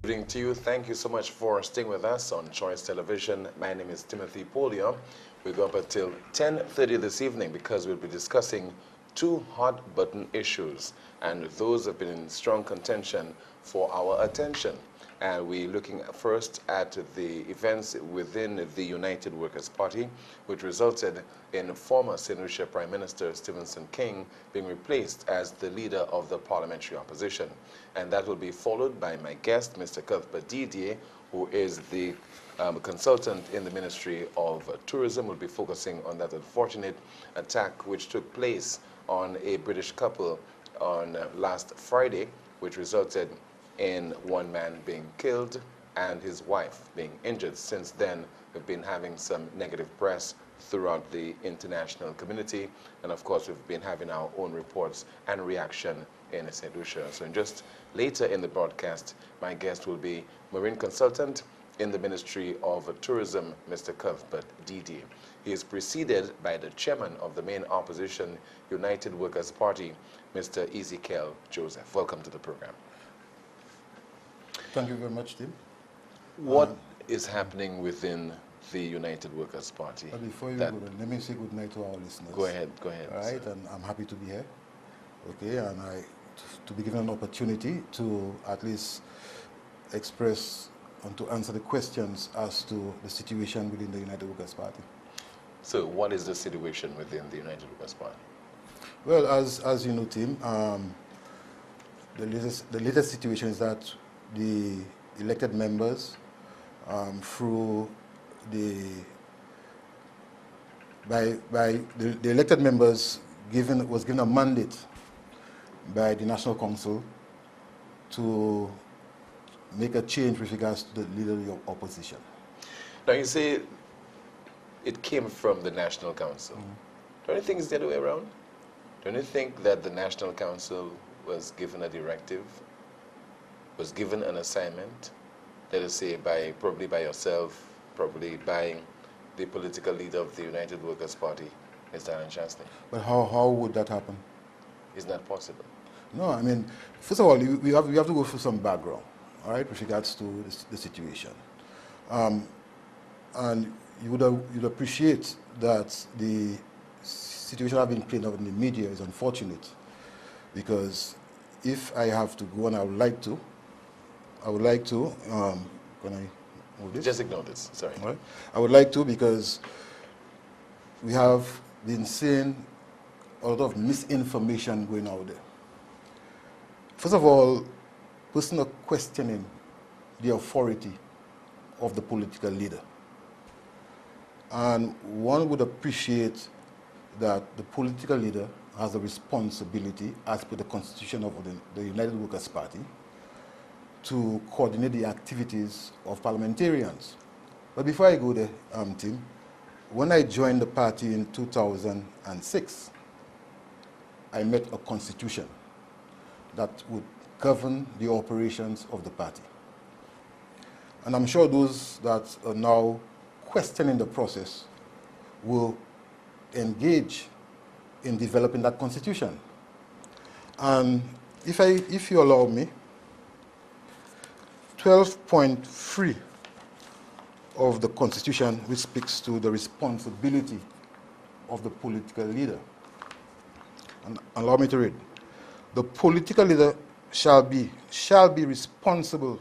Good evening to you. Thank you so much for staying with us on Choice Television. My name is Timothy Poleon. We go up until 10:30 this evening because we'll be discussing two hot button issues, and those have been in strong contention for our attention. And we're looking first at the events within the United Workers' Party, which resulted in former St. Lucia Prime Minister Stephenson King being replaced as the leader of the parliamentary opposition. And that will be followed by my guest, Mr. Cuthbert Didier, who is the consultant in the Ministry of Tourism. Will be focusing on that unfortunate attack which took place on a British couple on last Friday, which resulted in one man being killed and his wife being injured. Since then, we've been having some negative press throughout the international community, and of course we've been having our own reports and reaction in St. Lucia. So just later in the broadcast, my guest will be Marine Consultant in the Ministry of Tourism, Mr. Cuthbert Didier. He is preceded by the chairman of the main opposition United Workers' Party, Mr. Ezechiel Joseph. Welcome to the program. Thank you very much, Tim. What is happening within the United Workers' Party? Before you go, let me say good night to our listeners. Go ahead, go ahead. All right, and I'm happy to be here. Okay, and to be given an opportunity to at least express and to answer the questions as to the situation within the United Workers' Party. So what is the situation within the United Workers' Party? Well, as you know, Tim, the latest situation is that the elected members through the elected members was given a mandate by the National Council to make a change with regards to the leader of the opposition. Now you say it came from the National Council. Don't you think it's the other way around? Don't you think that the National Council was given a directive, was given an assignment, let us say probably by yourself, probably by the political leader of the United Workers' Party, Mr. Alan Chancellor? But how would that happen? Is not possible. No, I mean, first of all, we have to go through some background, all right, with regards to the situation. And you'd appreciate that the situation I've been playing out in the media is unfortunate, because if I have to go, and I would like to, can I move this? Just ignore this, sorry. All right. I would like to, because we have been seeing a lot of misinformation going out there. First of all, personal questioning the authority of the political leader. And one would appreciate that the political leader has a responsibility, as per the constitution of the United Workers' Party, to coordinate the activities of parliamentarians. But before I go there, Tim, when I joined the party in 2006, I met a constitution that would govern the operations of the party. And I'm sure those that are now questioning the process will engage in developing that constitution. And if you allow me, 12.3 of the Constitution, which speaks to the responsibility of the political leader. And allow me to read. The political leader shall be responsible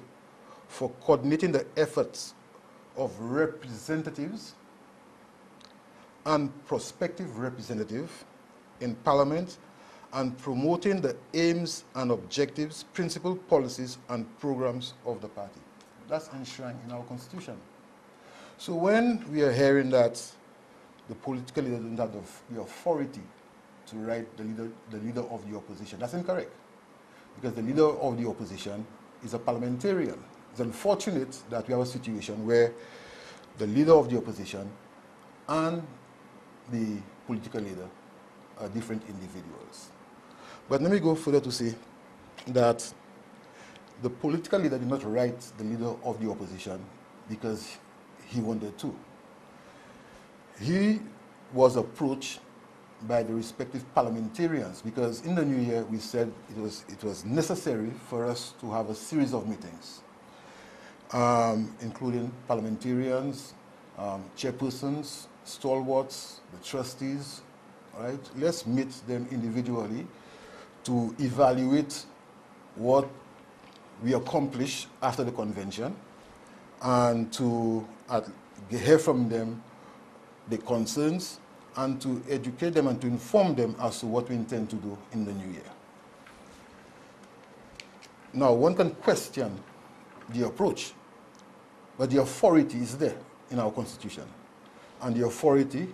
for coordinating the efforts of representatives and prospective representatives in Parliament, and promoting the aims and objectives, principal policies, and programs of the party. That's enshrined in our Constitution. So when we are hearing that the political leader doesn't have the authority to write the leader of the opposition, that's incorrect. Because the leader of the opposition is a parliamentarian. It's unfortunate that we have a situation where the leader of the opposition and the political leader are different individuals. But let me go further to say that the political leader did not write the leader of the opposition because he wanted to. He was approached by the respective parliamentarians, because in the new year we said it was necessary for us to have a series of meetings. including parliamentarians, chairpersons, stalwarts, the trustees, right? Let's meet them individually to evaluate what we accomplish after the convention and to hear from them the concerns and to educate them and to inform them as to what we intend to do in the new year. Now, one can question the approach, but the authority is there in our constitution. And the authority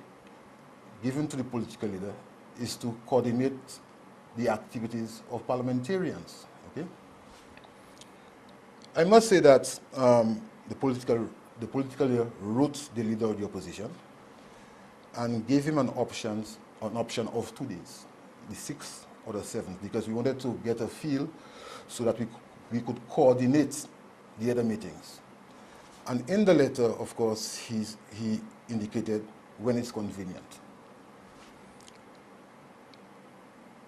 given to the political leader is to coordinate the activities of parliamentarians, okay? I must say that the political leader wrote the leader of the opposition and gave him an option of 2 days, the 6th or the 7th, because we wanted to get a feel so that we could coordinate the other meetings. And in the letter, of course, he indicated when it's convenient.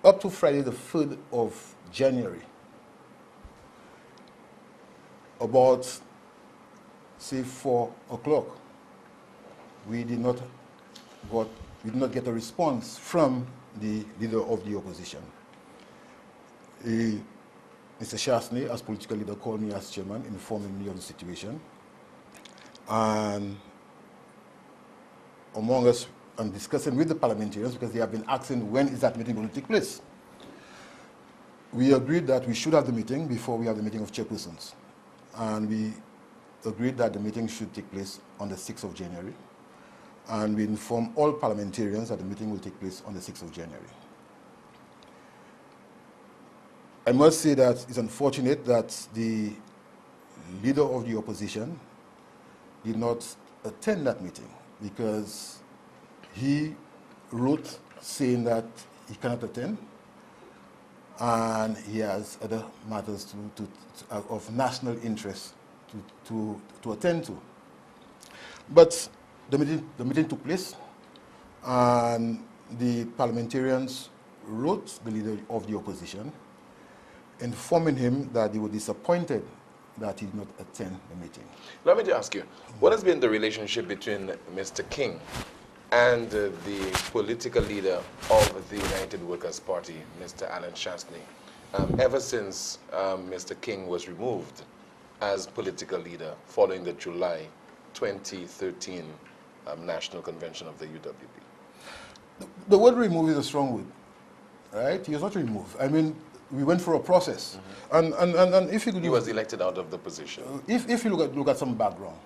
Up to Friday, the 3rd of January, about, say, 4 o'clock, we did not get a response from the leader of the opposition. Mr. Chasney, as political leader, called me as chairman, informing me of the situation. And among us, and discussing with the parliamentarians, because they have been asking when is that meeting going to take place. We agreed that we should have the meeting before we have the meeting of chairpersons. And we agreed that the meeting should take place on the 6th of January. And we informed all parliamentarians that the meeting will take place on the 6th of January. I must say that it's unfortunate that the leader of the opposition did not attend that meeting, because he wrote saying that he cannot attend and he has other matters of national interest to attend to. But the meeting took place, and the parliamentarians wrote the leader of the opposition, informing him that they were disappointed that he did not attend the meeting. Let me just ask you, what has been the relationship between Mr. King and the political leader of the United Workers' Party, Mr. Alan Chasney, ever since Mr. King was removed as political leader following the July 2013 National Convention of the UWP? The word remove is a strong word, right? He was not removed. I mean, we went through a process. And if you could... He was elected out of the position. If you look at some background.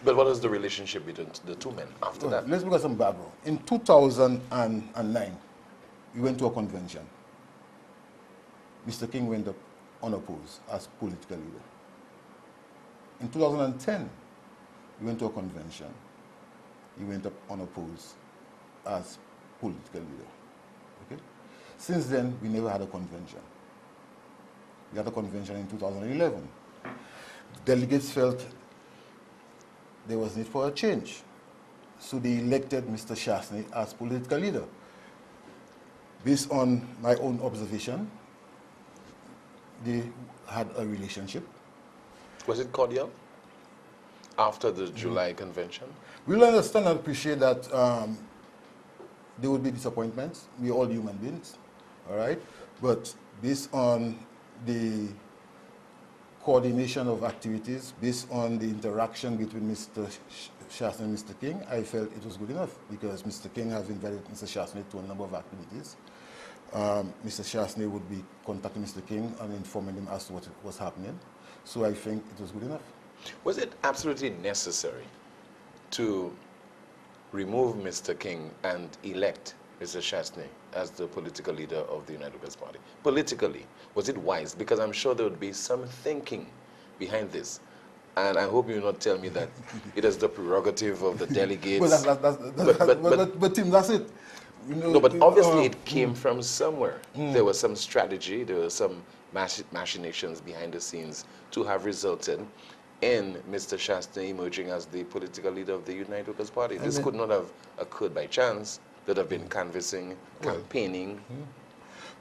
But what is the relationship between the two men after that? Let's look at some background. In 2009, we went to a convention. Mr. King went up unopposed as political leader. In 2010, we went to a convention. He went up unopposed as political leader. Okay? Since then, we never had a convention. We had a convention in 2011. Delegates felt there was need for a change. So they elected Mr. Chasney as political leader. Based on my own observation, they had a relationship. Was it cordial after the July convention? We'll understand and appreciate that there would be disappointments. We're all human beings, all right? But based on the coordination of activities, based on the interaction between Mr. Chasney and Mr. King, I felt it was good enough, because Mr. King has invited Mr. Chasney to a number of activities. Mr. Chasney would be contacting Mr. King and informing him as to what was happening. So I think it was good enough. Was it absolutely necessary to remove Mr. King and elect Mr. Chasney as the political leader of the United Workers' Party? Politically, was it wise? Because I'm sure there would be some thinking behind this. And I hope you will not tell me that it is the prerogative of the delegates. But Tim, that's it. You know, no, but obviously it came from somewhere. There was some strategy, there were some machinations behind the scenes to have resulted in Mr. Chasney emerging as the political leader of the United Workers' Party. This could not have occurred by chance. There'd have been canvassing, campaigning.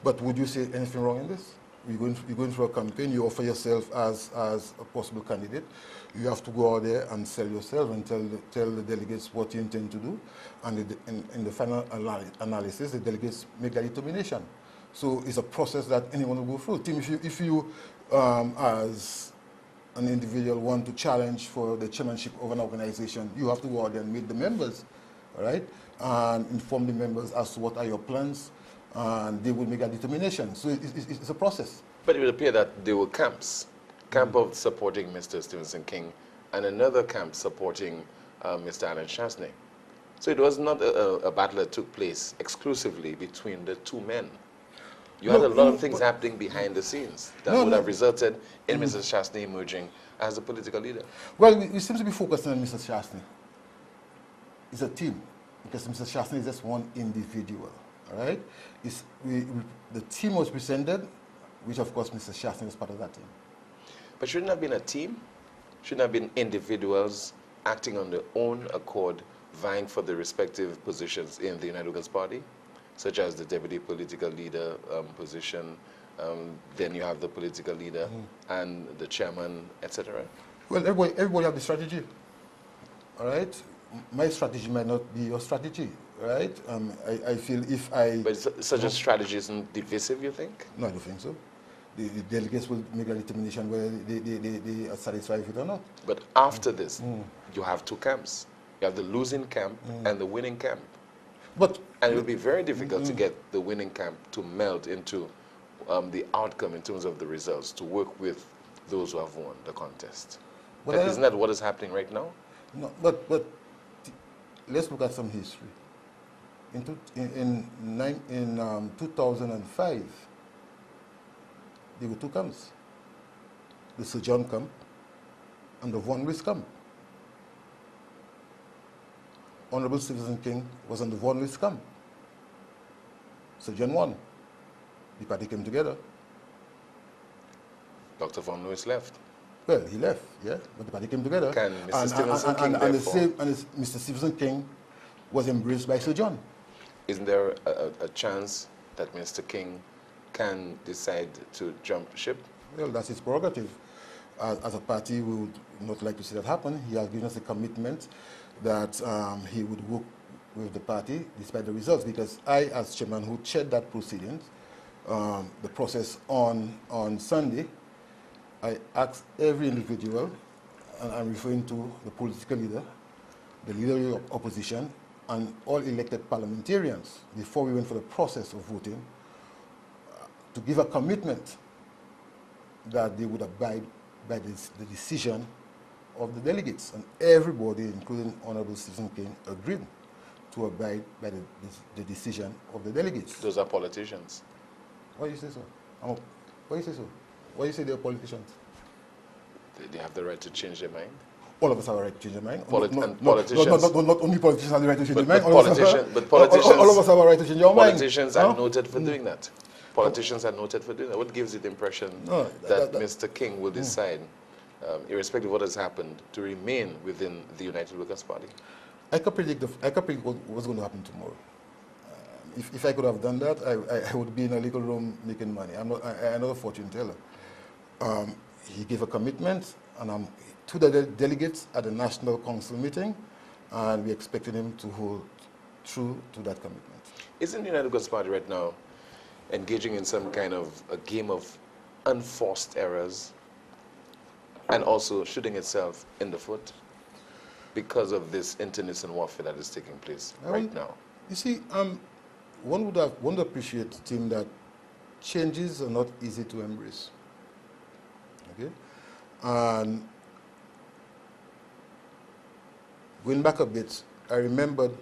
But would you say anything wrong in this? you're going for a campaign, you offer yourself as a possible candidate. You have to go out there and sell yourself and tell the delegates what you intend to do. And in the final analysis, the delegates make that determination. So it's a process that anyone will go through. Tim, if you as an individual want to challenge for the chairmanship of an organization, you have to go out there and meet the members, all right? And inform the members as to what are your plans, and they will make a determination. So it's a process. But it would appear that there were camps. Camp of supporting Mr. Stephenson King and another camp supporting Mr. Alan Chasney. So it was not a battle that took place exclusively between the two men. You had a lot of things happening behind the scenes that would have resulted in Mr. Chasney emerging as a political leader. Well, we seem to be focusing on Mr. Chasney. It's a team, because Mr. Chasney is just one individual, all right? The team was presented, which of course Mr. Chasney was part of that team. But shouldn't have been a team? Shouldn't have been individuals acting on their own accord, vying for the respective positions in the United Workers' Party, such as the deputy political leader position, then you have the political leader and the chairman, etc. Well, everybody have the strategy, all right? My strategy might not be your strategy, right? I feel if I... But such a strategy isn't divisive, you think? No, I don't think so. The delegates will make a determination whether they are satisfied with it or not. But after this, you have two camps. You have the losing camp and the winning camp. And it will be very difficult to get the winning camp to meld into the outcome in terms of the results, to work with those who have won the contest. Isn't that what is happening right now? No, but let's look at some history. In 2005, there were two camps, the Sir John camp and the Von Rys camp. Honorable Stephenson King was on the Von Rys camp. Sir John won. The party came together. Dr. Von Rys left. Well, he left, yeah, but the party came together. Can Mr. Stephenson King Mr. Stephenson King was embraced by Sir John. Isn't there a chance that Mr. King can decide to jump ship? Well, that's his prerogative. As a party, we would not like to see that happen. He has given us a commitment that he would work with the party despite the results, because I, as chairman who chaired that proceedings, the process on Sunday, I asked every individual, and I'm referring to the political leader, the leader of opposition, and all elected parliamentarians, before we went for the process of voting, to give a commitment that they would abide by the decision of the delegates. And everybody, including Honorable Stephenson King, agreed to abide by the decision of the delegates. Those are politicians. Why do you say so? Why do you say so? Why do you say they're politicians? They have the right to change their mind. All of us have a right to change their mind. Politicians. Not only politicians have the right to change their mind. All of us have a right to change our mind. Politicians are noted for doing that. Politicians are noted for doing that. What gives you the impression that Mr. King will decide, irrespective of what has happened, to remain within the United Workers' Party? I can predict what's going to happen tomorrow. If I could have done that, I would be in a legal room making money. I'm not a fortune teller. He gave a commitment to the delegates at the National Council meeting, and we expected him to hold true to that commitment. Isn't the United Workers' Party right now engaging in some kind of a game of unforced errors and also shooting itself in the foot because of this internecine warfare that is taking place right now? You see, one would appreciate, Tim, that changes are not easy to embrace. Okay? And going back a bit, I remembered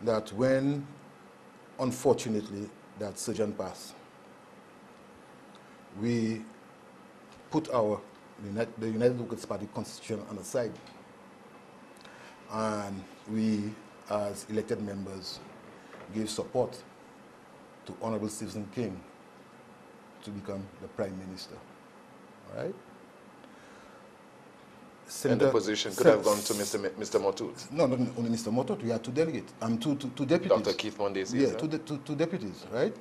that when, unfortunately, that Sir John passed, we put the United Workers' Party constitution on the side, and we, as elected members, gave support to Honorable Stephenson King to become the Prime Minister. All right? And the position could have gone to Mr. Motut. No, not only Mr. Motut. We had two delegates. Two deputies. Dr. Keith Mondesi. Yeah, two deputies, right?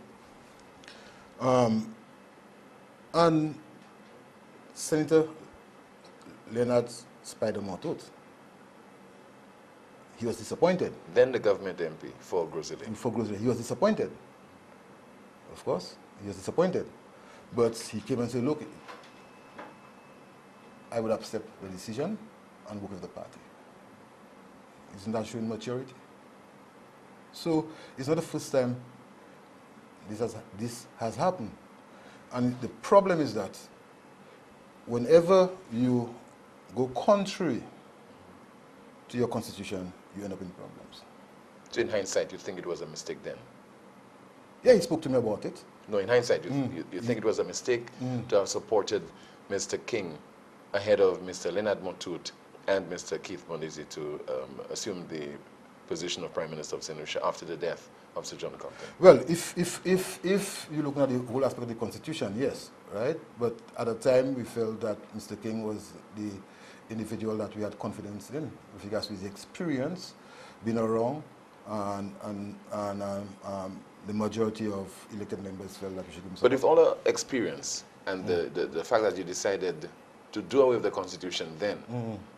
And Senator Leonard Spider Mortot, he was disappointed. Then the government MP for Grizzly. He was disappointed. Of course, he was disappointed. But he came and said, look, I would accept the decision and work with the party. Isn't that showing maturity? So it's not the first time this has happened. And the problem is that whenever you go contrary to your constitution, you end up in problems. So in hindsight, you think it was a mistake then? Yeah, he spoke to me about it. No, in hindsight, you think it was a mistake to have supported Mr. King ahead of Mr. Leonard Mortot and Mr. Keith Monizzi to assume the position of Prime Minister of St. Lucia after the death of Sir John Compton? Well, if you're looking at the whole aspect of the constitution, yes, right? But at the time, we felt that Mr. King was the individual that we had confidence in with regards to his experience, being around, and the majority of elected members felt that we should give him support. But with all the experience and the fact that you decided to do away with the constitution then,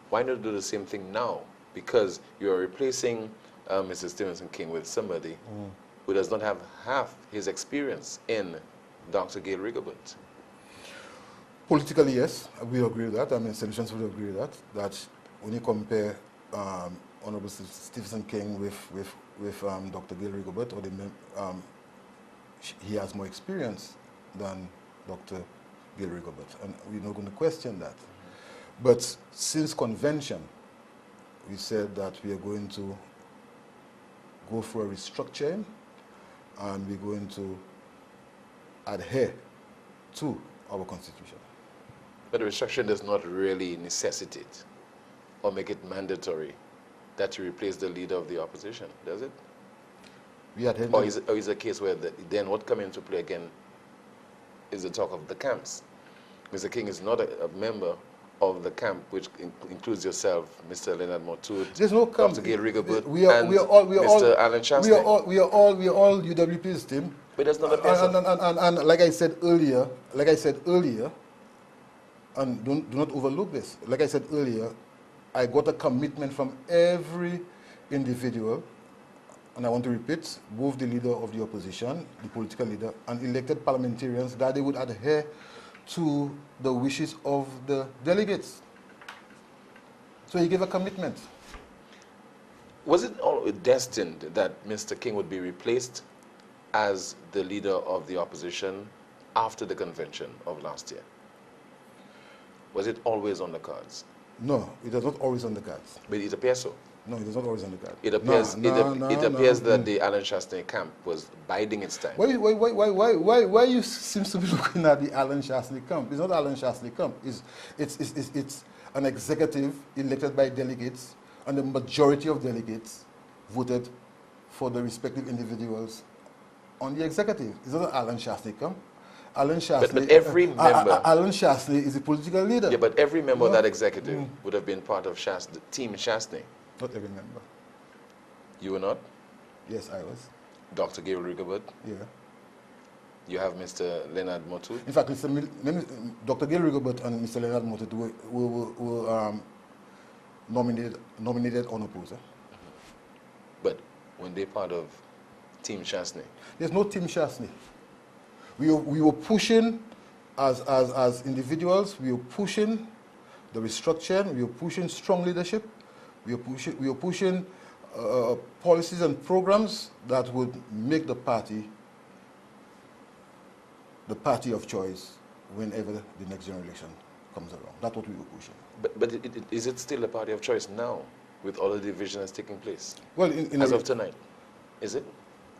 why not do the same thing now? Because you're replacing Mr. Stephenson King with somebody who does not have half his experience in Dr. Gail Rigobert. Politically, yes, we agree with that. I mean, solutions would agree with that. That when you compare Honorable Stephenson King with Dr. Gail Rigobert, he has more experience than Dr. Gail Rigobert, and we're not going to question that. But since convention, we said that we are going to go for a restructuring, and we're going to adhere to our constitution. But the restructuring does not really necessitate or make it mandatory that you replace the leader of the opposition, does it? Or is it a case where then what comes into play again is the talk of the camps? Mr. King is not a member of the camp, which includes yourself, Mr. Leonard Mortot, there's no camp. Dr. Gail Rigobert, and Mr. Alan Chastain. We are all UWP's team. But that's not a person. And like I said earlier, and do not overlook this. Like I said earlier, I got a commitment from every individual, and I want to repeat, both the leader of the opposition, the political leader, and elected parliamentarians, that they would adhere to the wishes of the delegates. So he gave a commitment. Was it all destined that Mr. King would be replaced as the leader of the opposition after the convention of last year? Was it always on the cards? No, it was not always on the cards. But it appears so. No, it was not always on the cards. It appears, it appears that the Alan Chastain camp was biding its time. Why you seems to be looking at the Alan Chastain camp? It's not Alan Chastain camp. It's an executive elected by delegates, and the majority of delegates voted for the respective individuals on the executive. It's not Alan Chastain camp. Alan Chastain, but every member... Alan Chastain is a political leader. Yeah, but every member of that executive would have been part of Team Chastain. Not every member. You were not? Yes, I was. Dr. Gail Rigobert? Yeah. You have Mr. Leonard Mortot? In fact, Dr. Gail Rigobert and Mr. Leonard Mortot were nominated unopposed. But when they part of Team Chastain? There's no Team Chastain. We were pushing, as individuals, we were pushing the restructuring, we were pushing strong leadership, we were pushing policies and programs that would make the party of choice whenever the next general election comes around. That's what we were pushing. But is it still a party of choice now, with all the division that's taking place? Well, as of tonight, is it?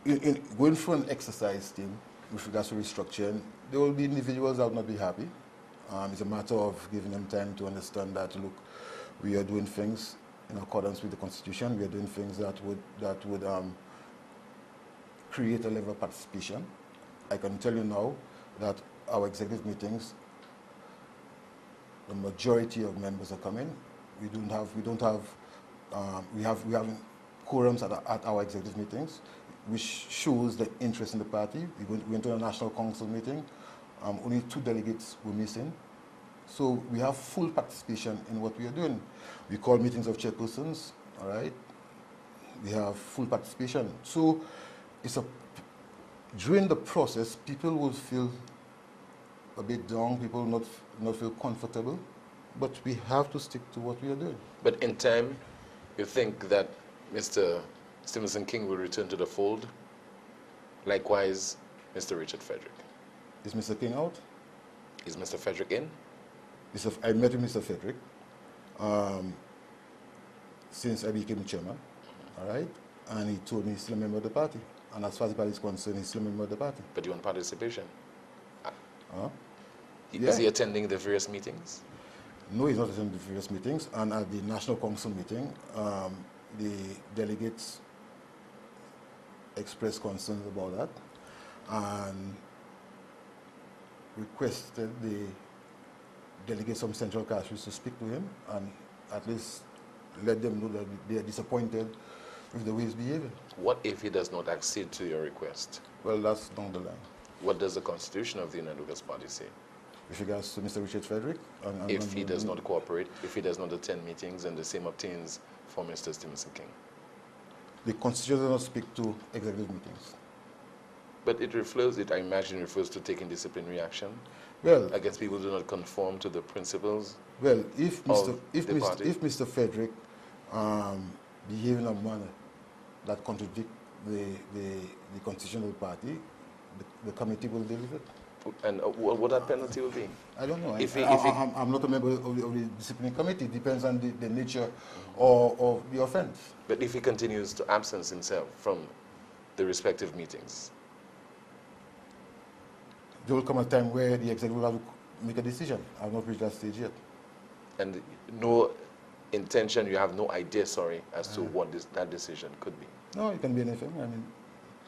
In going through an exercise team with regards to restructuring, there will be individuals that will not be happy. It's a matter of giving them time to understand that, look, we are doing things in accordance with the Constitution. We are doing things that would create a level of participation. I can tell you now that our executive meetings, the majority of members are coming. We have quorums at our executive meetings, which shows the interest in the party. We went to a national council meeting. Only 2 delegates were missing. So we have full participation in what we are doing. We call meetings of chairpersons, all right? We have full participation. So during the process, people will feel a bit down, people not feel comfortable, but we have to stick to what we are doing. But in time, you think that Mr. Stephenson King will return to the fold? Likewise, Mr. Richard Frederick. Is Mr. King out? Is Mr. Frederick in? I met with Mr. Frederick since I became chairman, all right? And he told me he's still a member of the party. And as far as the party is concerned, he's still a member of the party. But you want participation? Huh? Is he attending the various meetings? No, he's not attending the various meetings. And at the National Council meeting, the delegates expressed concerns about that and requested the delegates from Central Castries to speak to him and at least let them know that they are disappointed with the way he's behaving. What if he does not accede to your request? Well, that's down the line. What does the Constitution of the United Workers' Party say? With regards to Mr. Richard Frederick? If he does not cooperate, if he does not attend meetings, and the same obtains for Mr. Stephenson King? The Constitution does not speak to executive meetings. But I imagine, refers to taking disciplinary action against people who do not conform to the principles. Well, if Mr. Frederick behave in a manner that contradicts the Constitution of the party, the committee will deal with it. And what that penalty will be? I don't know. I'm not a member of the disciplinary committee. It depends on the nature of the offense. But if he continues to absence himself from the respective meetings? There will come a time where the executive will have to make a decision. I have not reached that stage yet. And no intention, you have no idea, as to what that decision could be? No, it can be anything. I mean,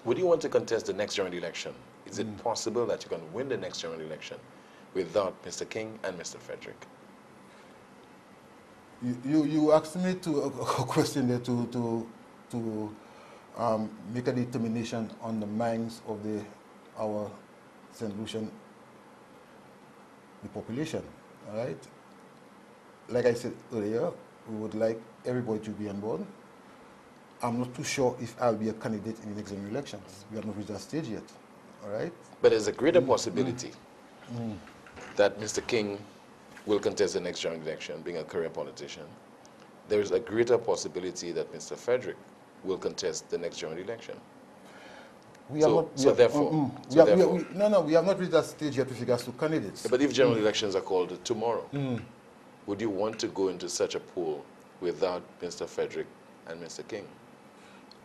would you want to contest the next general election? Is it possible that you can win the next general election without Mr. King and Mr. Frederick? You asked me a question there to make a determination on the minds of our St. Lucian, the population, all right? Like I said earlier, we would like everybody to be on board. I'm not too sure if I'll be a candidate in the next general elections. We have not reached that stage yet, all right? But there's a greater possibility that Mr. King will contest the next general election, being a career politician. There is a greater possibility that Mr. Frederick will contest the next general election. We have not reached that stage yet with regards to candidates. But if general elections are called tomorrow, would you want to go into such a pool without Mr. Frederick and Mr. King?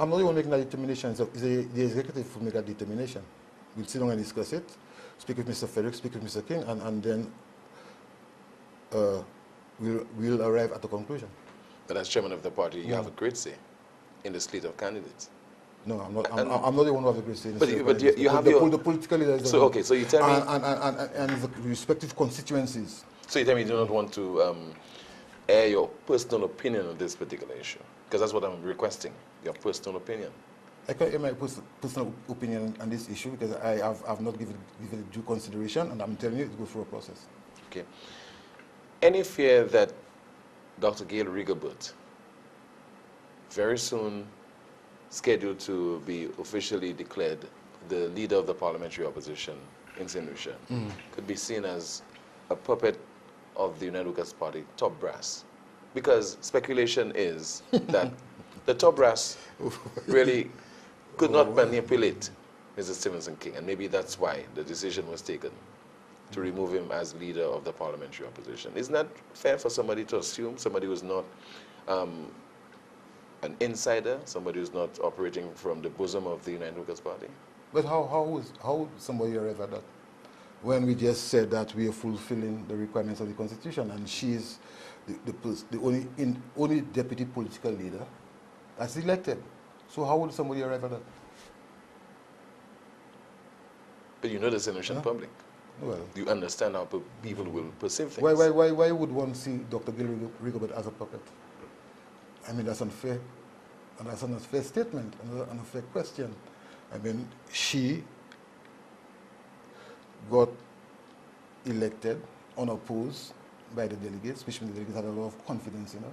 I'm not the one making that determination. It's the executive who make that determination. We'll sit down and discuss it, speak with Mr. Frederick, speak with Mr. King, and then we'll arrive at a conclusion. But as chairman of the party, you have a great say in the slate of candidates. No, I'm not the one who has a great say in the slate of candidates. But you have the political leaders. So, okay, so you tell me... And the respective constituencies. So you tell me you do not want to air your personal opinion on this particular issue? Because that's what I'm requesting, your personal opinion. I can't air my personal opinion on this issue because I have not given it due consideration, and I'm telling you it goes through a process. Okay. Any fear that Dr. Gail Rigobert, very soon scheduled to be officially declared the leader of the parliamentary opposition in St. Lucia, could be seen as a puppet of the United Workers' Party top brass? Because speculation is that the top brass really could not manipulate Mr. Stephenson King, and maybe that's why the decision was taken to remove him as leader of the parliamentary opposition. Isn't that fair for somebody to assume, somebody who's not an insider, somebody who's not operating from the bosom of the United Workers' Party? But how would somebody arrive at that? When we just said that we are fulfilling the requirements of the Constitution, and she's the only deputy political leader that's elected. So how would somebody arrive at that? But you know the St. Lucian public. Well, you understand how people will perceive things. Why would one see Dr. Gail Rigobert as a puppet? I mean, that's unfair. And that's an unfair statement, an unfair question. I mean, she got elected, unopposed by the delegates, which means the delegates had a lot of confidence in her.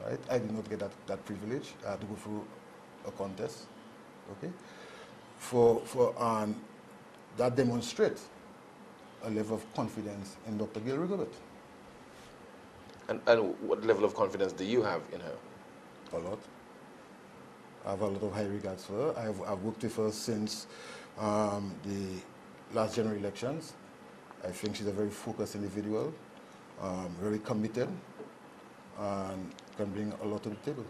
Right? I did not get that privilege. I had to go through a contest. Okay? That demonstrates a level of confidence in Dr. Gail Rigobert. And what level of confidence do you have in her? A lot. I have a lot of high regards for her. I've worked with her since the last general elections. I think she's a very focused individual, very committed, and can bring a lot to the table.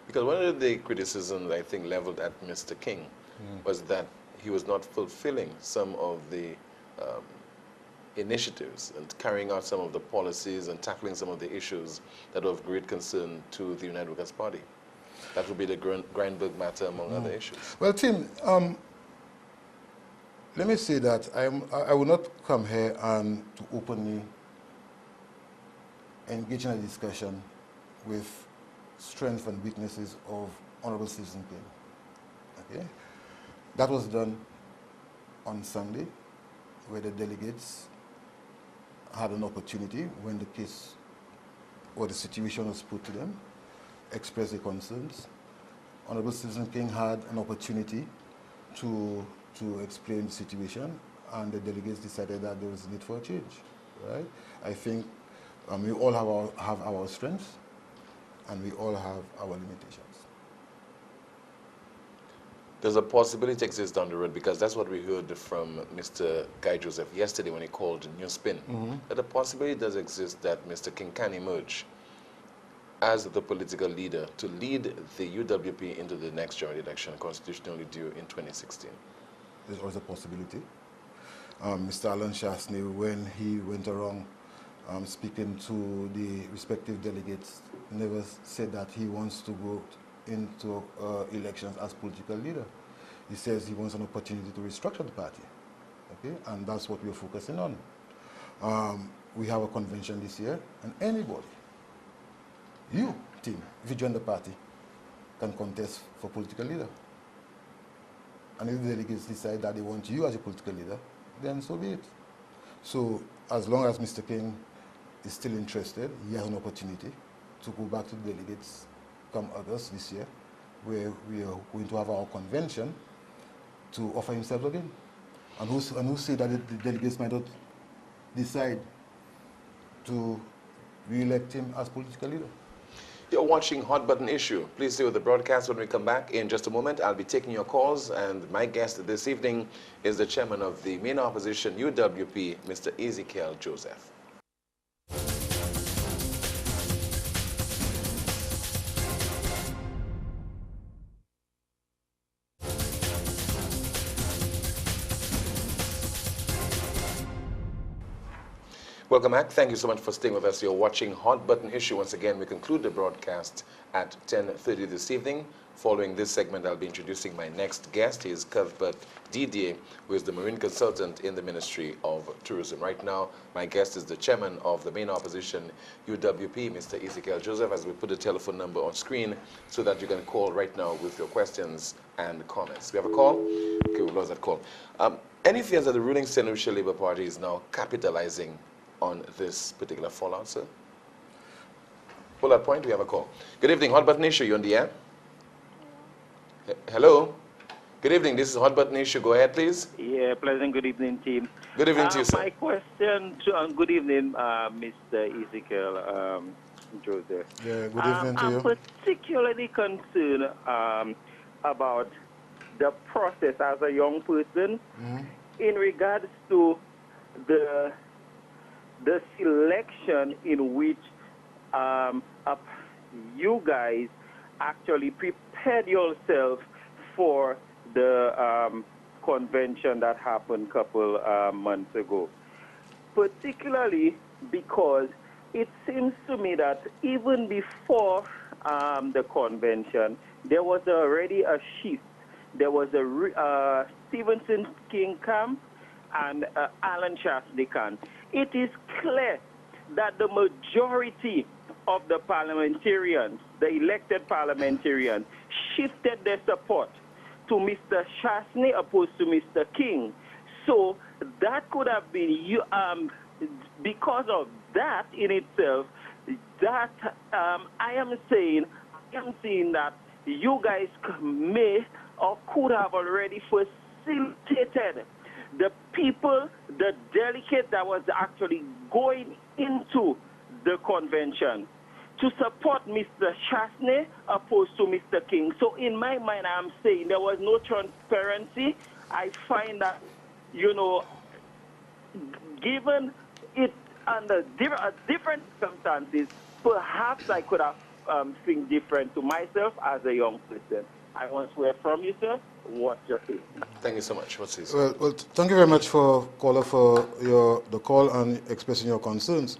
Because one of the criticisms I think leveled at Mr. King was that he was not fulfilling some of the initiatives and carrying out some of the policies and tackling some of the issues that are of great concern to the United Workers' Party. That would be the Grindberg matter, among other issues. Well, Tim, let me say that I will not come here to openly engage in a discussion with strengths and weaknesses of Honorable Stephenson King. Okay? That was done on Sunday, where the delegates had an opportunity when the case or the situation was put to them, express their concerns. Honorable Stephenson King had an opportunity to explain the situation, and the delegates decided that there was a need for a change. Right? I think we all have our strengths, and we all have our limitations. Does a possibility exist down the road, because that's what we heard from Mr. Guy Joseph yesterday when he called New Spin, that a possibility does exist that Mr. King can emerge as the political leader to lead the UWP into the next general election, constitutionally due in 2016? There's always a possibility. Mr. Alan Shastney, when he went around speaking to the respective delegates, never said that he wants to go into elections as political leader. He says he wants an opportunity to restructure the party. Okay? And that's what we're focusing on. We have a convention this year, and anybody, you, team, if you join the party, can contest for political leader. And if the delegates decide that they want you as a political leader, then so be it. So as long as Mr. King is still interested, he has an opportunity to go back to the delegates come August this year, where we are going to have our convention to offer himself again. And who say that the delegates might not decide to re-elect him as political leader? You're watching Hot Button Issue. Please stay with the broadcast. When we come back in just a moment, I'll be taking your calls, and my guest this evening is the chairman of the main opposition, UWP, Mr. Ezechiel Joseph. Welcome back. Thank you so much for staying with us. You're watching Hot Button Issue. Once again, we conclude the broadcast at 10:30 this evening. Following this segment, I'll be introducing my next guest. He is Cuthbert Didier, who is the Marine Consultant in the Ministry of Tourism. Right now, my guest is the chairman of the main opposition, UWP, Mr. Ezechiel Joseph, as we put the telephone number on screen so that you can call right now with your questions and comments. We have a call? Okay, we lost that call. Any fears that the ruling St. Lucia Labour Party is now capitalizing on this particular fallout, sir? Pull that point, we have a call. Good evening, Hot Button Issue, you on the air? Hello? Good evening, this is Hot Button Issue. Go ahead, please. Yeah, pleasant good evening, team. Good evening to you, sir. My question to, good evening, Mr. Ezechiel Joseph. Yeah, good evening to you. I'm particularly concerned about the process as a young person in regards to the selection in which you guys actually prepared yourself for the convention that happened a couple months ago. Particularly because it seems to me that even before the convention, there was already a shift. There was a Stephenson King camp and Alan Shastney camp. It is clear that the majority of the parliamentarians, the elected parliamentarians, shifted their support to Mr. Shastney opposed to Mr. King. So that could have been because of that in itself, that I am saying that you guys may or could have already facilitated the people, the delegate that was actually going into the convention to support Mr. Chasney opposed to Mr. King. So in my mind, I'm saying there was no transparency. I find that, you know, given it under different circumstances, perhaps I could have think different to myself as a young person. I want to hear from you, sir. What's your take? Thank you so much. What's this? Well, thank you very much for caller for the call and expressing your concerns.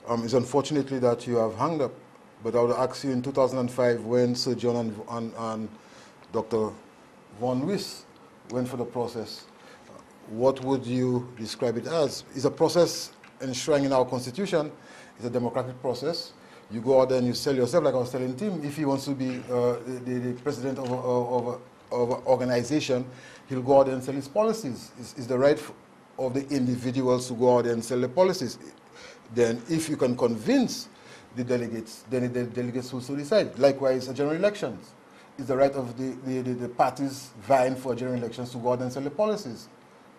It's unfortunately that you have hung up, but I would ask you in 2005 when Sir John and Dr. Von Wyss went for the process, what would you describe it as? Is a process enshrined in our constitution? It's a democratic process. You go out there and you sell yourself, like I was telling Tim. If he wants to be the president of an organization, he'll go out there and sell his policies. It's the right of the individuals to go out there and sell the policies. Then if you can convince the delegates, then the delegates will so decide. Likewise, general elections. It's the right of the parties vying for general elections to go out and sell the policies.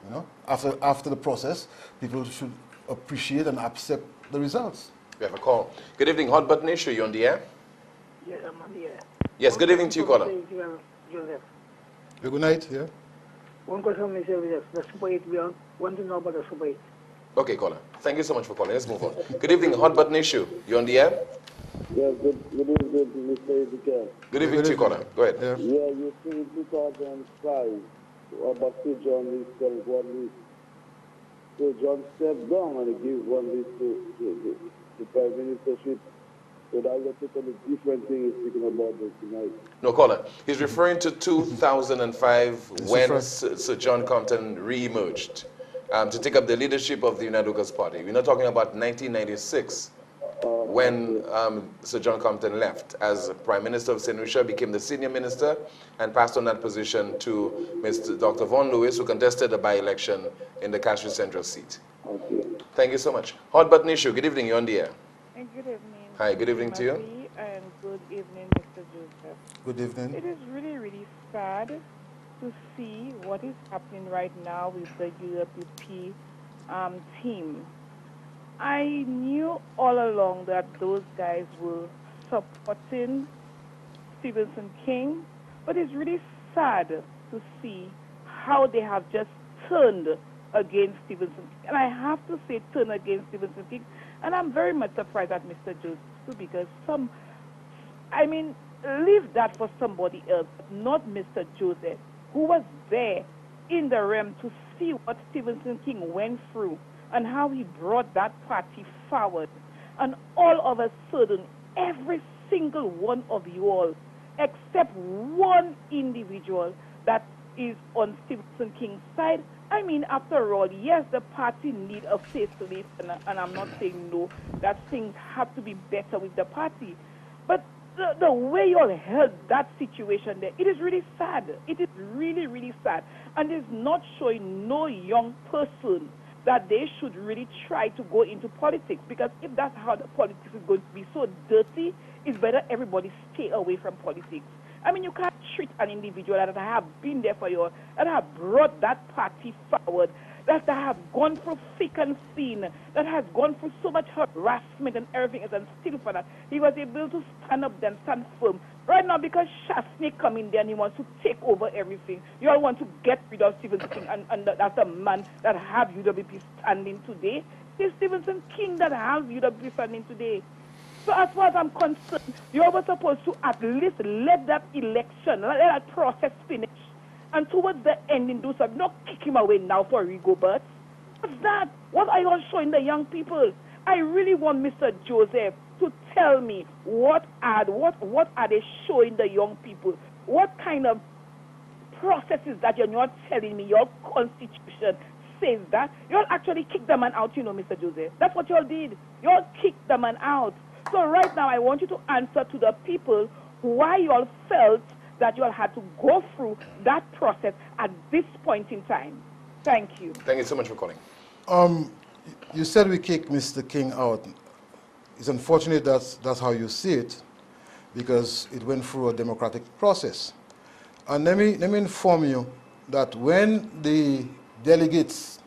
You know, after the process, people should appreciate and accept the results. We have a call. Good evening, hot button issue. You on the air? Yes, I'm on the air. Yes, good evening to you, caller. Joseph. Good night, yeah. One question, Mr. Joseph. The Super 8, we want to know about the Super 8. Okay, caller. Thank you so much for calling. Let's move on. Good evening, hot button issue. You on the air? Yes, good evening, Mr. Ezechiel. Good evening to you, caller. Go ahead. Yeah. Yeah, you see in 2005, about Sir John Lee said one week. So John stepped down and he gave 1 week to the Prime Ministership. So that's a totally different thing he's speaking about this tonight. No, caller. He's referring to 2005 when Sir John Compton re-emerged to take up the leadership of the United Workers' Party. We're not talking about 1996 when Sir John Compton left as Prime Minister of St. Lucia, became the senior minister, and passed on that position to Mr. Dr. Von Lewis, who contested a by-election in the Castro Central seat. Okay. Thank you so much. Hot button issue. Good evening. You're on the air. And good evening. Hi, good evening to you. And good evening, Mr. Joseph. Good evening. It is really, really sad to see what is happening right now with the UWP team. I knew all along that those guys were supporting Stephenson King, but it's really sad to see how they have just turned against Stephenson King. And I have to say turn against Stephenson King. And I'm very much surprised at Mr. Joseph too, because leave that for somebody else, not Mr. Joseph, who was there in the realm to see what Stephenson King went through and how he brought that party forward. And all of a sudden, every single one of you all, except one individual that is on Stephenson King's side. I mean, after all, yes, the party need a facelift, and I'm not saying no, that things have to be better with the party. But the way you all held that situation there, it is really sad. It is really, really sad. And it's not showing no young person that they should really try to go into politics, because if that's how the politics is going to be so dirty, it's better everybody stay away from politics. I mean, you can't treat an individual that have been there for you, that have brought that party forward, that have gone through thick and thin, that has gone through so much harassment and everything else, and still for that, he was able to stand up and stand firm. Right now, because Chasney come in there and he wants to take over everything, you all want to get rid of Stephenson King, and that's a man that have UWP standing today. It's Stephenson King that has UWP standing today. So as far as I'm concerned, you were supposed to at least let that election, let that process finish, and towards the ending do something. Not kick him away now for Rigobert. What's that? What are you all showing the young people? I really want Mr. Joseph to tell me what are they showing the young people? What kind of processes that you're not telling me? Your constitution says that. You all actually kicked the man out, you know, Mr. Joseph. That's what you all did. You all kicked the man out. So right now, I want you to answer to the people why you all felt that you all had to go through that process at this point in time. Thank you. Thank you so much for calling. You said we kicked Mr. King out. It's unfortunate that's how you see it, because it went through a democratic process. And let me inform you that when the delegates,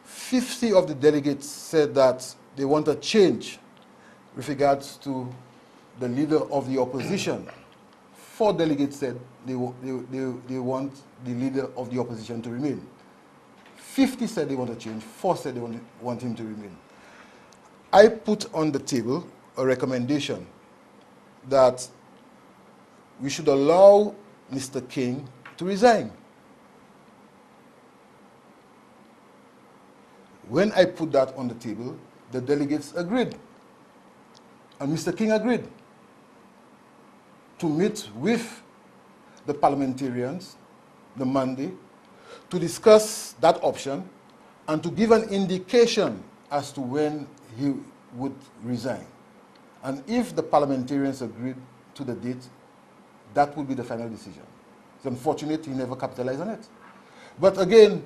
50 of the delegates said that they want a change with regards to the leader of the opposition, 4 delegates said they want the leader of the opposition to remain. 50 said they want a change, 4 said they want him to remain. I put on the table a recommendation that we should allow Mr. King to resign. When I put that on the table, the delegates agreed, and Mr. King agreed to meet with the parliamentarians the Monday to discuss that option and to give an indication as to when he would resign. And if the parliamentarians agreed to the date, that would be the final decision. It's unfortunate he never capitalized on it. But again,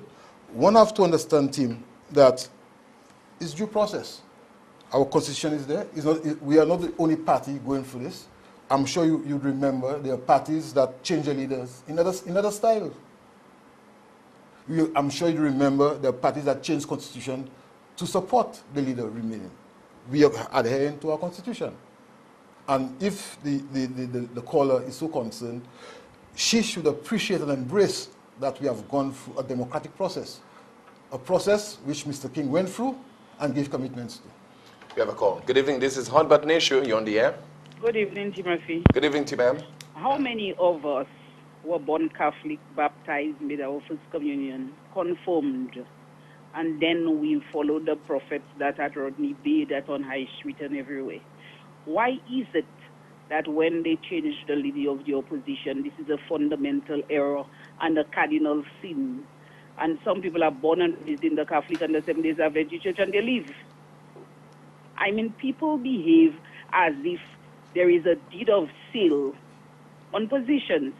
one has to understand, team, that it's due process. Our constitution is there. We are not the only party going through this. I'm sure you remember there are parties that change their leaders in other styles. I'm sure you remember there are parties that change constitution to support the leader remaining. We are adhering to our constitution. And if the caller is so concerned, she should appreciate and embrace that we have gone through a democratic process, a process which Mr. King went through and gave commitments to. We have a call. Good evening. This is Hot Button Issue. You're on the air. Good evening, Timothy. Good evening, Timam. How many of us were born Catholic, baptized, made our first communion, confirmed, and then we followed the prophets that at Rodney Bay, that on High Street and everywhere? Why is it that when they changed the leader of the opposition, this is a fundamental error and a cardinal sin, and some people are born and raised in the Catholic and the Seventh-day Adventist Church and they leave? I mean, people behave as if there is a deed of sale on positions.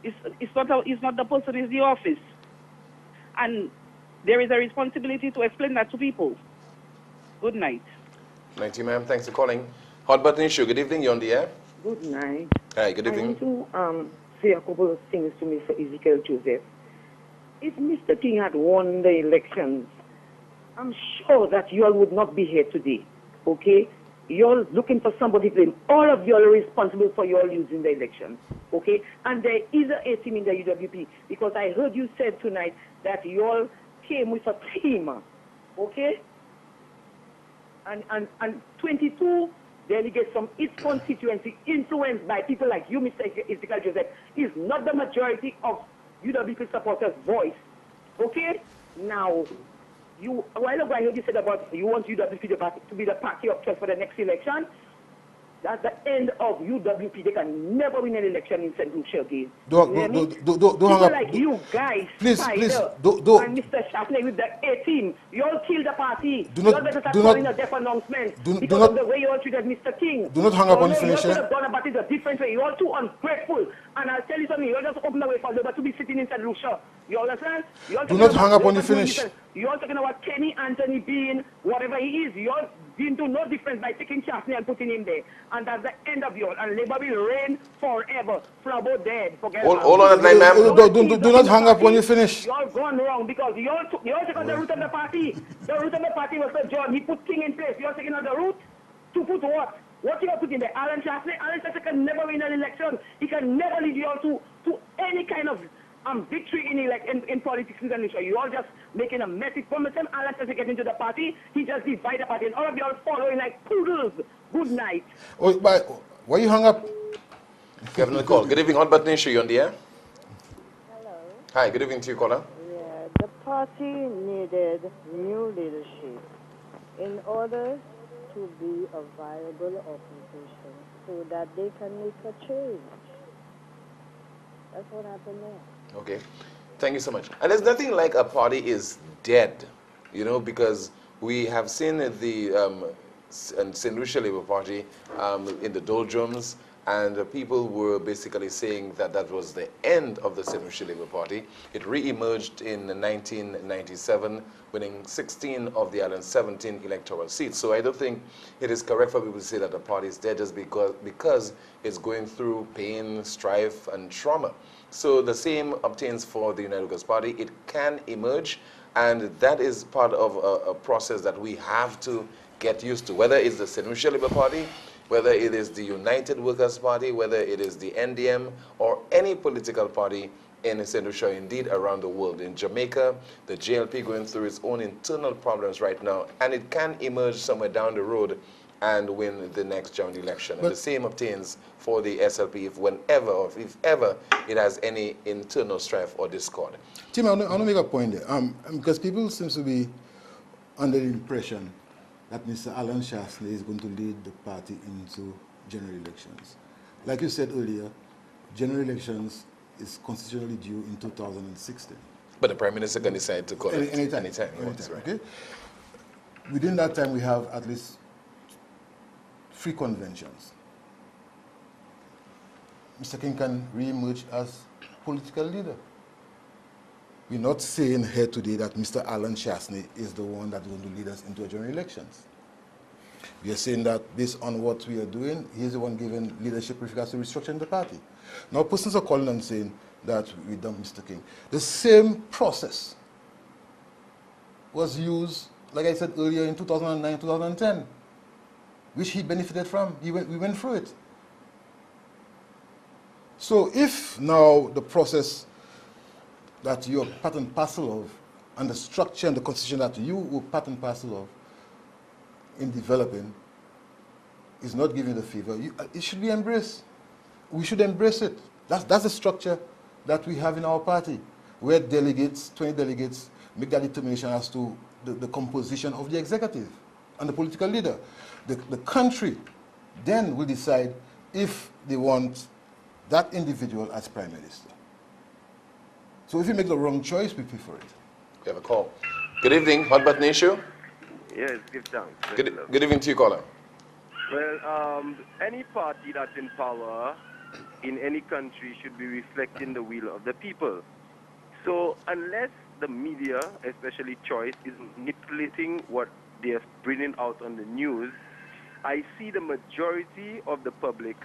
It's not the person, it's the office. And there is a responsibility to explain that to people. Good night. Night, ma'am. Thanks for calling. Hot Button Issue. Good evening. You're on the air. Good night. Hi, good evening. I want to say a couple of things to Mr. Ezechiel Joseph. If Mr. King had won the elections, I'm sure that you all would not be here today, okay? You're looking for somebody to blame. All of you are responsible for your losing the election, okay? And there is a team in the UWP, because I heard you said tonight that you all came with a team, okay? And 22 delegates from its constituency, influenced by people like you, Mr. Ezechiel Joseph, is not the majority of UWP supporters' voice, okay? Now, a while ago I heard you said about you want UWP to be the party of choice for the next election. That's the end of UWP. They can never win an election in St. Lucia again. Don't hang up. Like you guys, please, and Mr. Shapley with the A-team, you all killed the party. You all better start calling a deaf announcement because of the way you all treated Mr. King. Do not hang up on the finish. You all could have gone about it a different way. You all too ungrateful. And I'll tell you something, you all just open the way for Labour to be sitting in St. Lucia. You understand? Do not hang up on the finish. You all talking about Kenny Anthony being whatever he is. You all didn't do no difference by taking Shapley and putting him there. And that's the end of you all. And Labour will reign forever. Flabo dead. Forget about it. Hold on that line, ma'am. Do not hang up when you finish. You all gone wrong because you all took on the route of the party. The route of the party was Sir John. He put King in place. You all taking on the route to put what? What you all put in there? Alan Shapley? Alan Shapley can never win an election. He can never lead you all to any kind of victory in politics in the nation. You all just making a messy promise. And Alan Shapley get into the party. He just divide the party. And all of you all following like poodles. Good night. Oh, why you hung up? Governor call. Good evening, Hot Button Issue. You on the air? Hello. Hi, good evening to you, caller. Yeah, the party needed new leadership in order to be a viable opposition so that they can make a change. That's what happened there. Okay. Thank you so much. And there's nothing like a party is dead, you know, because we have seen the St. Lucia Labour Party in the doldrums, and people were basically saying that that was the end of the Senatorial Labour Party. It re-emerged in 1997, winning 16 of the island's 17 electoral seats. So I don't think it is correct for people to say that the party is dead just because it's going through pain, strife, and trauma. So the same obtains for the United Workers' Party. It can emerge, and that is part of a process that we have to get used to, whether it's the Senatorial Labour Party, whether it is the United Workers' Party, whether it is the NDM, or any political party in St. Lucia, indeed around the world. In Jamaica, the JLP going through its own internal problems right now, and it can emerge somewhere down the road and win the next general election. And the same obtains for the SLP if whenever or if ever it has any internal strife or discord. Tim, I want to make a point there, because people seem to be under the impression that Mr. Alan Shastley is going to lead the party into general elections. Like you said earlier, general elections is constitutionally due in 2016. But the Prime Minister can decide to call it anytime. Anytime. Right. Okay? Within that time, we have at least 3 conventions. Mr. King can re-emerge as political leader. We're not saying here today that Mr. Alan Shastley is the one that's going to lead us into a general elections. We are saying that based on what we are doing, he's the one given leadership with regards to restructuring the party. Now, persons are calling and saying that we dumped Mr. King. The same process was used, like I said earlier, in 2009, 2010, which he benefited from. We went through it. So if now the process that you're part and parcel of, and the structure and the constitution that you were part and parcel of in developing is not giving the favor, it should be embraced. We should embrace it. That's the structure that we have in our party, where delegates, 20 delegates, make that determination as to the composition of the executive and the political leader. The country then will decide if they want that individual as prime minister. So if you make the wrong choice, we pay for it. We have a call. Good evening, hot button issue. Yes, give thanks. Good evening to you, caller. Well, any party that's in power in any country should be reflecting the will of the people. So unless the media, especially Choice, is manipulating what they're bringing out on the news, I see the majority of the public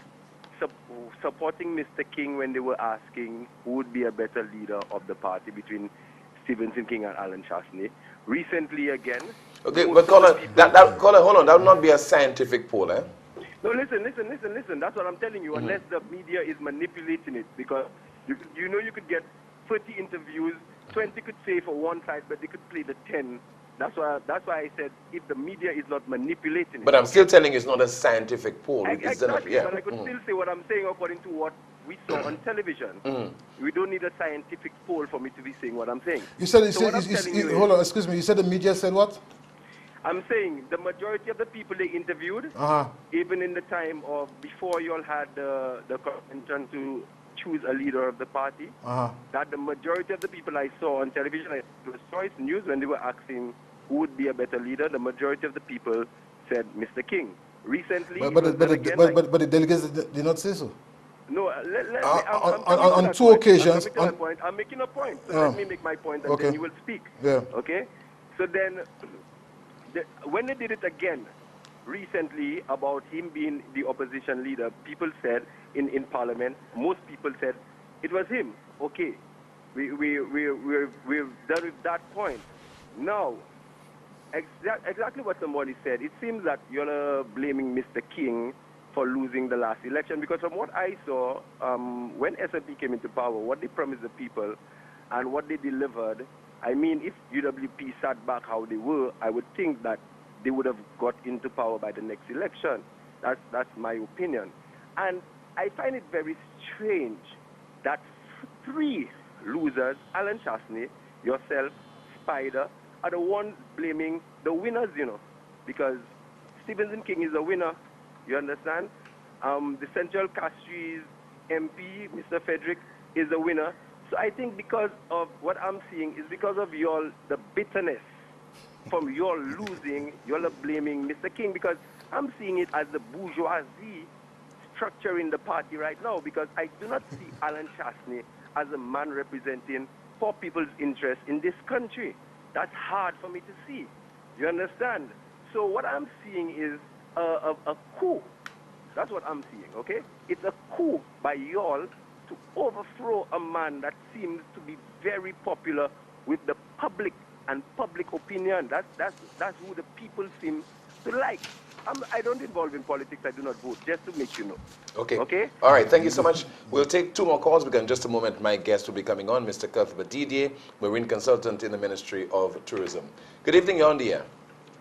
supporting Mr. King when they were asking who would be a better leader of the party between Stephenson King and Alan Shastley. Recently again... Okay, but caller, caller, hold on, that would not be a scientific poll, eh? No, listen. That's what I'm telling you, unless the media is manipulating it, because you know you could get 30 interviews, 20 could say for one side, but they could play the 10. That's why I said if the media is not manipulating it. But I'm still telling you it's not a scientific poll. Exactly, but I could still say what I'm saying according to what we saw on television. We don't need a scientific poll for me to be saying what I'm saying. You said, hold on, excuse me, you said the media said what? I'm saying the majority of the people they interviewed, even in the time of before you all had the convention to choose a leader of the party, that the majority of the people I saw on television, it was Choice News, when they were asking who would be a better leader, the majority of the people said Mr. King. Recently, but the delegates did not say so. No, on 2 occasions. I'm making a point. So let me make my point, and then you will speak. Yeah. Okay. So then, when they did it again recently about him being the opposition leader, people said in Parliament, most people said it was him. Okay, we're done with that point. Now, exactly what somebody said. It seems that you're blaming Mr. King for losing the last election, because from what I saw, when SNP came into power, what they promised the people and what they delivered, I mean, if UWP sat back how they were, I would think that they would have got into power by the next election. That's my opinion. And I find it very strange that 3 losers, Alan Shastley, yourself, Spider, are the ones blaming the winners, you know, because Stephenson King is a winner, you understand? The Central Castries MP, Mr. Frederick, is a winner. So I think because of what I'm seeing is because of the bitterness from your losing, you're blaming Mr. King, because I'm seeing it as the bourgeoisie restructuring the party right now, because I do not see Alan Chasney as a man representing poor people's interests in this country. That's hard for me to see. You understand? So what I'm seeing is a coup. That's what I'm seeing, okay? It's a coup by y'all to overthrow a man that seems to be very popular with the public and public opinion. That's who the people seem to like. I don't involve in politics. I do not vote, just to make you know. Okay. Okay? All right. Thank you so much. We'll take 2 more calls because in just a moment my guest will be coming on, Mr. Cuthbert Didier, Marine Consultant in the Ministry of Tourism. Good evening. You're on the air.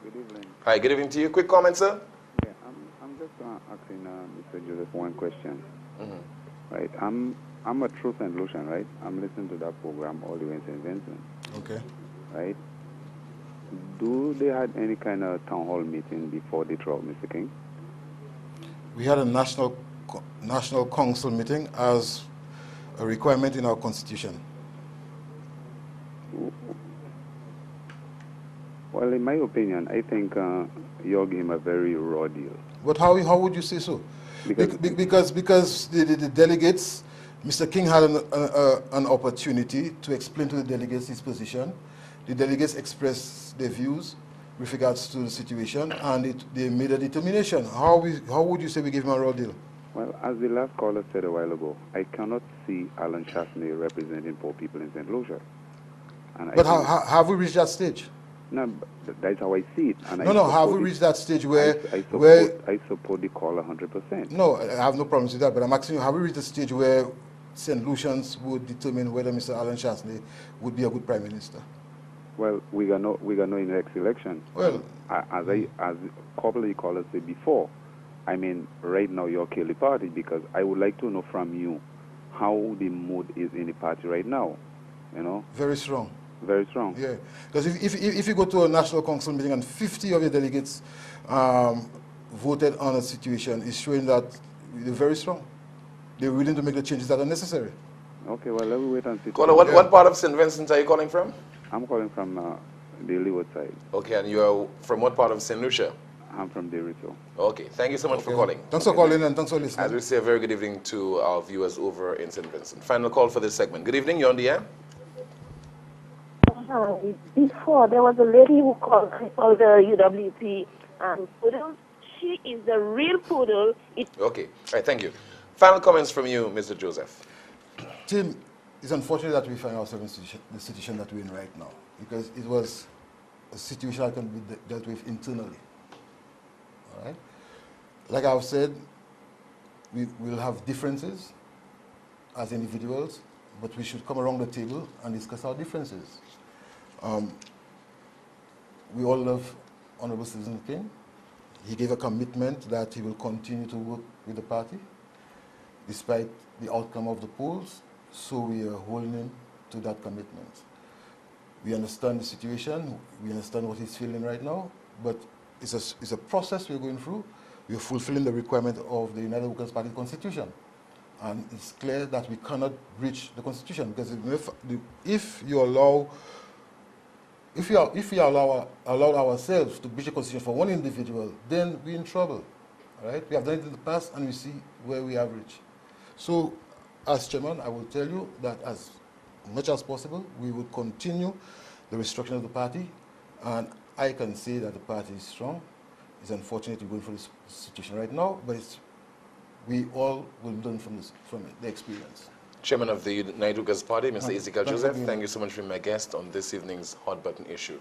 Good evening. Hi. Good evening to you. Quick comment, sir? Yeah, I'm just asking Mr. Joseph one question. Right. I'm a Truth and Lotion, right? I'm listening to that program all the way in St. Vincent. Okay. Right? Do they had any kind of town hall meeting before they throw out Mr. King? We had a national council meeting as a requirement in our constitution. Well, in my opinion, I think you gave him a very raw deal. But how would you say so? Because the delegates, Mr. King had an opportunity to explain to the delegates his position. The delegates expressed their views with regards to the situation, and they made a determination. How would you say we gave him a raw deal? Well, as the last caller said a while ago, I cannot see Alan Chasney representing poor people in St. Lucia. But have we reached that stage? No, that's how I see it. And have we reached that stage where I support the call 100%. No, I have no problems with that, but I'm asking you, have we reached the stage where St. Lucians would determine whether Mr. Alan Chasney would be a good Prime Minister? Well, we got no in the next election. Well, as a couple of the callers said before, I mean, right now you're killing the party, because I would like to know from you how the mood is in the party right now. You know? Very strong. Very strong. Yeah, because if you go to a national council meeting and 50 of your delegates voted on a situation, it's showing that they're very strong. They're willing to make the changes that are necessary. Okay, well, let me wait and see. Caller, what part of St. Vincent are you calling from? I'm calling from the Leeward side. Okay, and you're from what part of St. Lucia? I'm from Derrito. Okay, thank you so much for calling. Thanks for calling and thanks for listening. As we say, a very good evening to our viewers over in St. Vincent. Final call for this segment. Good evening, you're on the air. Before, there was a lady who called the UWP poodle. She is the real poodle. Okay, all right, thank you. Final comments from you, Mr. Joseph. Tim, it's unfortunate that we find ourselves in the situation that we're in right now, because it was a situation that can be dealt with internally. All right? Like I've said, we will have differences as individuals, but we should come around the table and discuss our differences. We all love Honorable Stephenson King. He gave a commitment that he will continue to work with the party despite the outcome of the polls, so we are holding him to that commitment. We understand the situation, we understand what he's feeling right now, but it's a process we're going through. We're fulfilling the requirement of the United Workers' Party Constitution. And it's clear that we cannot breach the Constitution, because if we allow ourselves to breach the Constitution for one individual, then we're in trouble. All right? We have done it in the past, and we see where we have reached. So, as chairman, I will tell you that as much as possible, we will continue the restructuring of the party, and I can say that the party is strong. It's unfortunate we're going through this situation right now, but we all will learn from the experience. Chairman of the United Workers' Party, Mr. Ezechiel Joseph, thank you so much for being my guest on this evening's Hot Button issue.